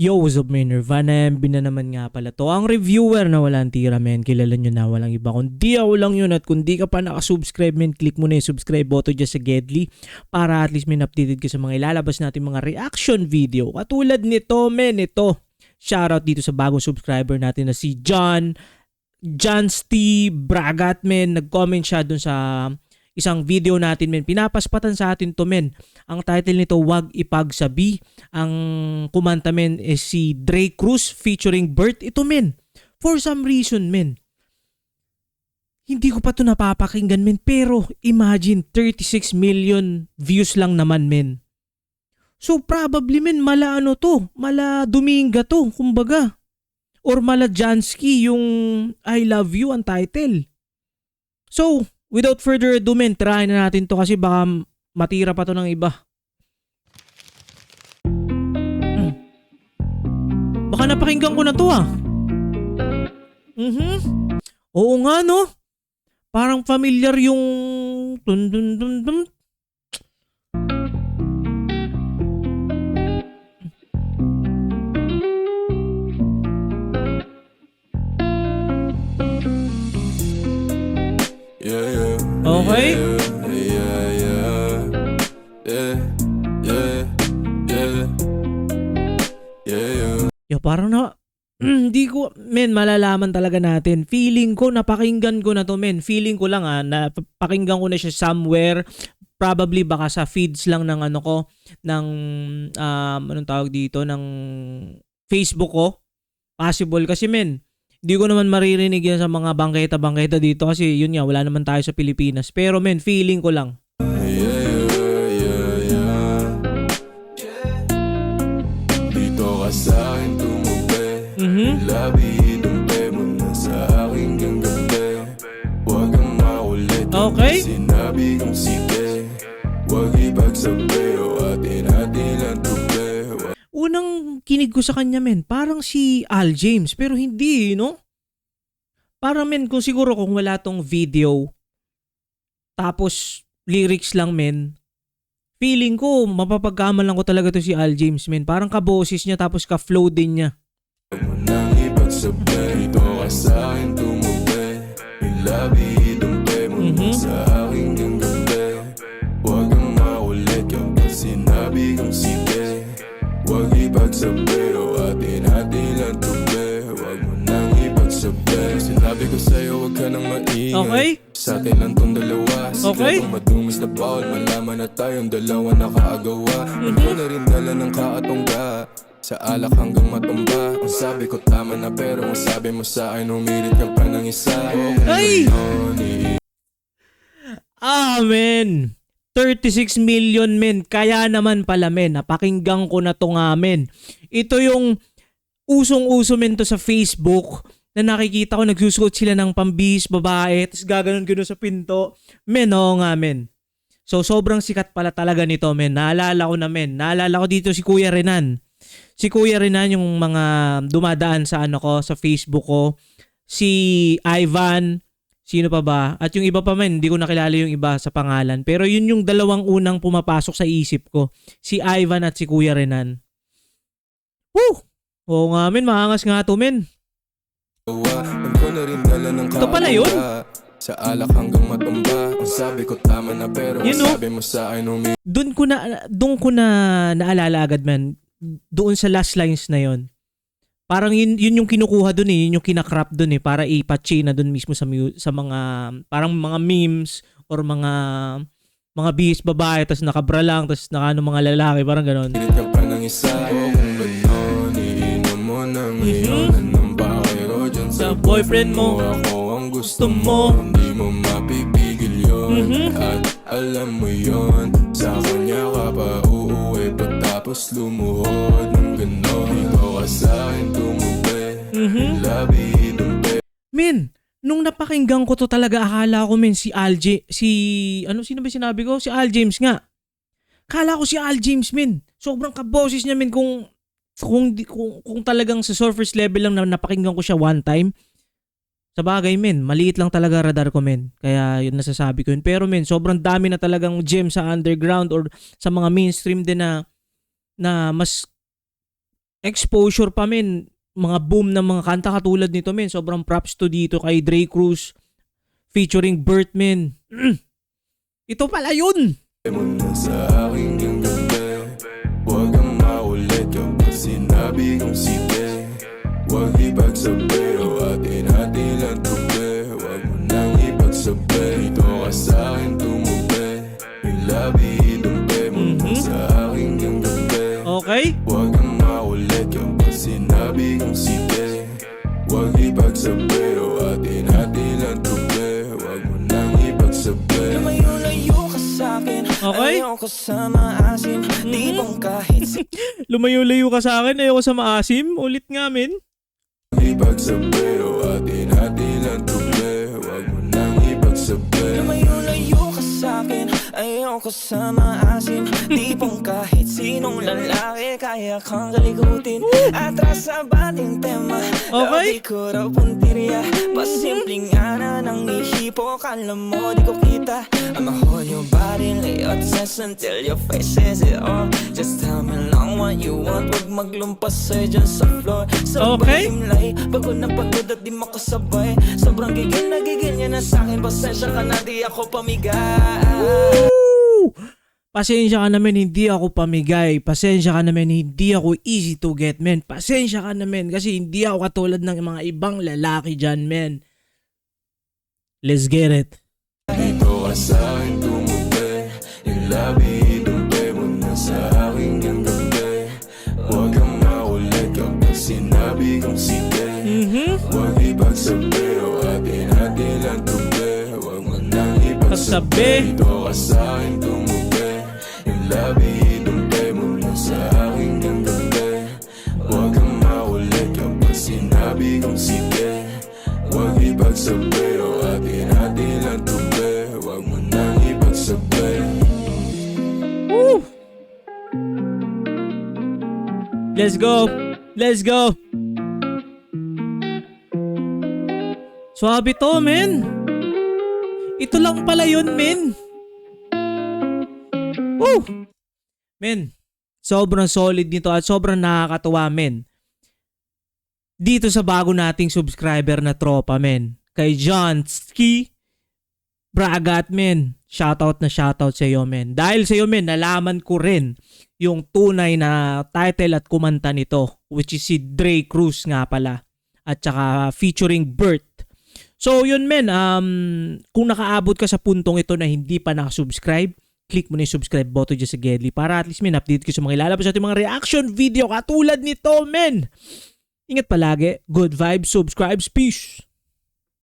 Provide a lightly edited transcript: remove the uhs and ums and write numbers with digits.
Yo, what's up men? Nirvana MB na naman nga pala to. Ang reviewer na walang tira men. Kilala nyo na walang iba. Kundi ako lang yun. At kung di ka pa nakasubscribe men, click mo na yung subscribe button dyan sa Gedli. Para at least men updated ka sa mga ilalabas natin mga reaction video. Katulad nito men, ito. Shoutout dito sa bagong subscriber natin na si John Steve Bragat men. Nag-comment siya dun sa isang video natin men. Pinapaspatan sa atin to men. Ang title nito, Wag Ipagsabi. Ang kumanta men is si Dre Cruz featuring Bert. Ito men, for some reason men, hindi ko pa to napapakinggan men. Pero imagine, 36 million views lang naman men. So probably men, mala ano to, mala Dominga to, kumbaga. Or mala Jansky yung I Love You ang title. So, without further ado men, try na natin to kasi baka matira pa to ng iba. Baka napakinggan ko na to ah. Oo nga no. Parang familiar yung dun dun dun dun. Okay. Yo, parang na hindi ko men malalaman talaga natin. Feeling ko napakinggan ko na to men. Feeling ko lang napakinggan ko na siya somewhere. Probably baka sa feeds lang ng ano ko, ng anong tawag dito, ng Facebook ko. Possible kasi men, hindi ko naman maririnig yan sa mga bangketa dito kasi yun nga, wala naman tayo sa Pilipinas. Pero men, feeling ko lang. Dito ka sa akin tumubi, labi dumpe mo na sa aking ganggabi. Huwag kang makulit, Okay. sinabi kong sige. Huwag ipagsabi o atin lang tubi. Unang kinig ko sa kanya men, parang si Al James, pero hindi no? Parang men, kung siguro kung wala tong video, tapos lyrics lang men, feeling ko mapapagkamalan ko talaga to si Al James men. Parang kaboses niya tapos ka-flow din niya. Huwag mo nang ipagsabi, dito ka sa akin tumubi. Labi dumpe mo na sa aking ganggabi. Huwag kang makulit kapag sinabi kong sige. Huwag ipagsabi o atin lang tubi. Huwag mo nang ipagsabi. Sinabi ko sa'yo huwag ka nang maingay. Okay? Sa atin lang tong dalawa. Okay. Sikretong madungis na bawal malaman na tayong dalawa nakaagawa. Huwag ko na rin dala ng kaatongga. Sa alak hanggang matumba. Ang sabi ko tama na pero ang sabi mo sa akin umirit ka pa ng isa. Ay! Amen. 36 million men. Kaya naman pala men. Napakinggan ko na to nga men. Ito yung usong-uso men to sa Facebook na nakikita ko nagsusuot sila ng pambihis babae tapos gaganon-ganon sa pinto. Men, oo nga men. So sobrang sikat pala talaga nito men. Naalala ko na men. Naalala ko dito si Kuya Renan. Si Kuya Renan yung mga dumadaan sa ano ko, sa Facebook ko. Si Ivan. Sino pa ba? At yung iba pa man, hindi ko nakilala yung iba sa pangalan. Pero yun yung dalawang unang pumapasok sa isip ko. Si Ivan at si Kuya Renan. Woo! Oo nga men, maangas nga to men. Ito pala yun? Sa alak hanggang matumba. Ang sabi ko tama na pero ang sabi mo sa akin umirit. Doon ko na naalala agad man. Doon sa last lines na yon. Parang yun yung kinukuha doon eh, yun yung kinakrap doon eh para ipachi na doon mismo sa mga parang mga memes or mga bihis babae tas nakabra lang tas nakaano mga lalaki parang ganoon. Pilit ka pa ng isa o kung gano'n iinom mo na ngayon. Anong bakero dyan sa boyfriend mo? Ako ang gusto mo, hindi mo mapipigil yun. At alam mo yun, sa kanya ka pa uuwi pagtapos lumuhod ng gano'n. Dito ka sa akin tumubi, labi dumpe. Men, nung napakinggan ko to talaga akala ko men sino ba sinabi ko? Si Al James nga. Akala ko si Al James men. Sobrang kaboses niya men kung talagang sa surface level lang na napakinggan ko siya one time. Sa bagay men, maliit lang talaga radar ko men. Kaya yun nasasabi ko yun. Pero men, sobrang dami na talagang gem sa underground or sa mga mainstream din na mas exposure pa men, mga boom ng mga kanta katulad nito men. Sobrang props to dito kay Dre Cruz featuring Bert men. Ito pala yun. mo na sa akin yung gabi. Huwag kang maulit kapag sinabi kong sige. Huwag ipagsabi o atin-atin lang tubi. Huwag mo nang ipagsabi, dito ka sa akin tumubi. Yung labi idumpi mo na sa akin yung gabi. Okay? Huwag kang maulit kapag sinabi kong sige. Huwag ipagsabi o atin-atin lang tubi. Huwag mo nang ipagsabi. Lumayo-layo ka sa'kin. Okay? Ayoko sa maasim. Di bang kahit Lumayo-layo ka sa akin, ayoko sa maasim. Ulit nga men. Ipagsabi o atin-atin lang tubi. Huwag mo nang ipagsabi. lumayo-layo ka sa'kin. Ayoko sa maasim. Di bang kahit sinong lalaki kaya kang kalikutin. Atras sa bating tema. Okay? Lagi ko raw puntirya. Pasimpleng ana ng ihipo. Kala mo di ko kita. I'ma hold your body, lay obsessed until your face says it all. Just tell me lang what you want. Huwag maglumpas sa'yo dyan sa floor. Okay? Sabay himlay, bago na pagod at di makasabay. Sobrang gigil na gigil niya na sa'kin. Pasensya ka na di ako pamigay. Woo! Pasensya ka naman, hindi ako pamigay. Pasensya ka naman, hindi ako easy to get, men. Pasensya ka naman kasi hindi ako katulad ng mga ibang lalaki dyan, men. Let's get it. Dito ka sa akin tumubi. Yung labi idumpi mo na sa akin yung gabi. Huwag kang maulit kapag sinabi kong sige. Huwag ipagsabi o atin-atin lang tubi. Huwag mo nang Pagsabi. ipagsabi. Dito ka sa akin tumubi. Yung labi idumpi mo na sa akin yung gabi. Huwag kang maulit kapag sinabi kong sige. Huwag ipagsabi o atin-atin lang tubi. Huwag mo nang ipagsabi. Woo! Let's go. Let's go. Swabe to, men. Ito lang pala yun, men. Woo! Men, sobrang solid nito at sobrang nakakatuwa, men. Dito sa bago nating subscriber na tropa, men. Kay John Ski Bragat, men. Shoutout na shoutout sa iyo, men. Dahil sa iyo, men, nalaman ko rin yung tunay na title at kumanta nito, which is si Dre Cruz nga pala. At saka featuring Bert. So yun, men, kung nakaabot ka sa puntong ito na hindi pa nakasubscribe, click mo na yung subscribe button dyan sa Gedli para at least, men, update ka sa mga ilalabas sa ating mga reaction video katulad nito, men. Ingat palagi. Good vibes, subscribes, peace.